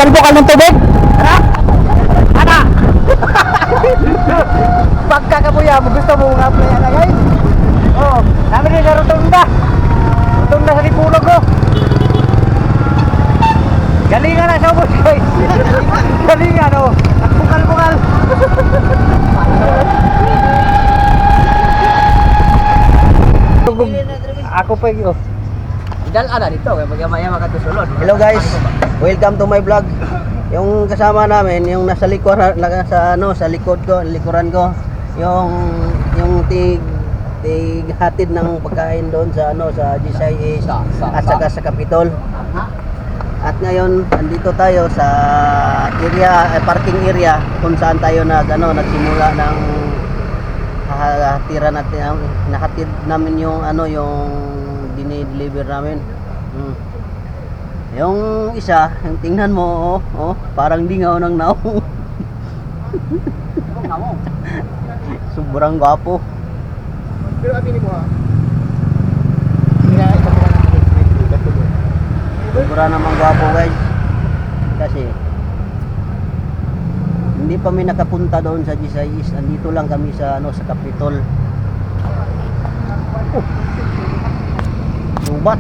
Kabukal-bukal ng tubig? Ano? Ano? Pagkakabuya mo, gusto mo nga playa na guys? Oo, namin rin sa Rotunda. Rotunda sa Lipulog ko. Galingan na sa ubos guys. Galingan o. Bukal-bukal. Ako pa yun. Dal ana dito kay magmaya makatusulod. Hello guys, welcome to my vlog. Yung kasama namin, yung nasa likod, sa likod ko, likuran ko, yung hatid ng pagkain doon sa sa GCIS at saka sa Capitol. At ngayon, andito tayo sa area, parking area kung saan tayo nagsimula ng hatiran natin, nahatid namin yung yung dinideliver namin. Yung isa, yung tingnan mo, parang dingaw ng naong. Sobrang gwapo. Pero abinin mo ha. Sobrang namang gwapo guys. Kasi hindi pa may nakapunta doon sa GCIS. Andito lang kami sa sa Capitol. Lubat.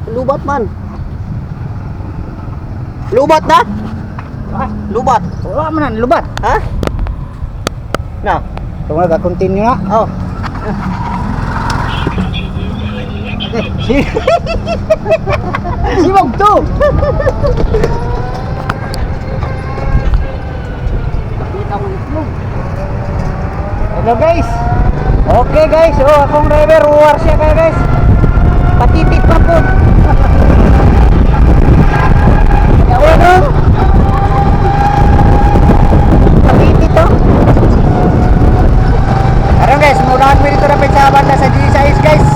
Lubat man. Lubat na? Lubat. Wala man ang lubat. Ha? Na. Kung nag-continue na. Oh. Si Wag to. Hello guys. Okay guys, akong driver war siya kaya guys. Patitit pa po. Ano? Patitit to. Ayan guys, mulahan mo dito na sa banda sa GCIS guys.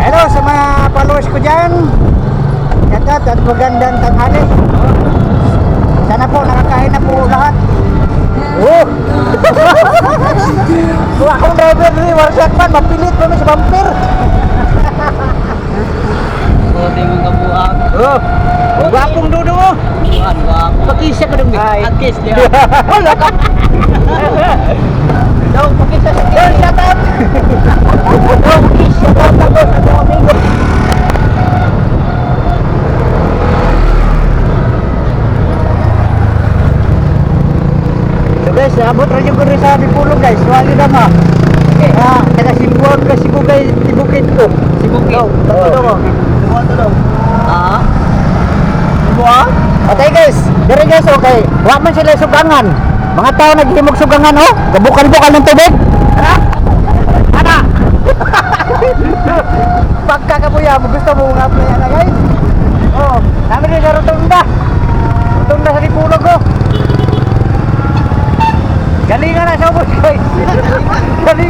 Hello sa mga followers ko dyan. Shout at magandang tanghali. Sana po nakakain na po lahat. Oh! Kung akong driver ni Warsak man, mapilit mo sa bumper. Di mo kabuang. Oh! Gwapong dudo mo. Buan wapo. Pakisya ka dong. Agkis niya. Wala ka. Daw, pakisya sa kiyo. Shout out. Daw, pakisya out ako sa mga amigo. So guys, abot rin yung kuri sa Lipulog guys. Wali na ma. Okay. Taga-Sibuan ka guys, Sibukit ko. Sibukit. Tato mo. Lubat daw. Ah. Buwa? Okay guys, dire guys okay. Wa man sila sugangan. Mga tao naghimog sugangan Gabukal-bukal ng tubig. Ano? Ano? Pagkakabuya mo, gusto mo nga playa na guys? Oo, namin rin sa Rotunda. Rotunda sa Lipulog ko. Galingan na sa ubos guys. Galingan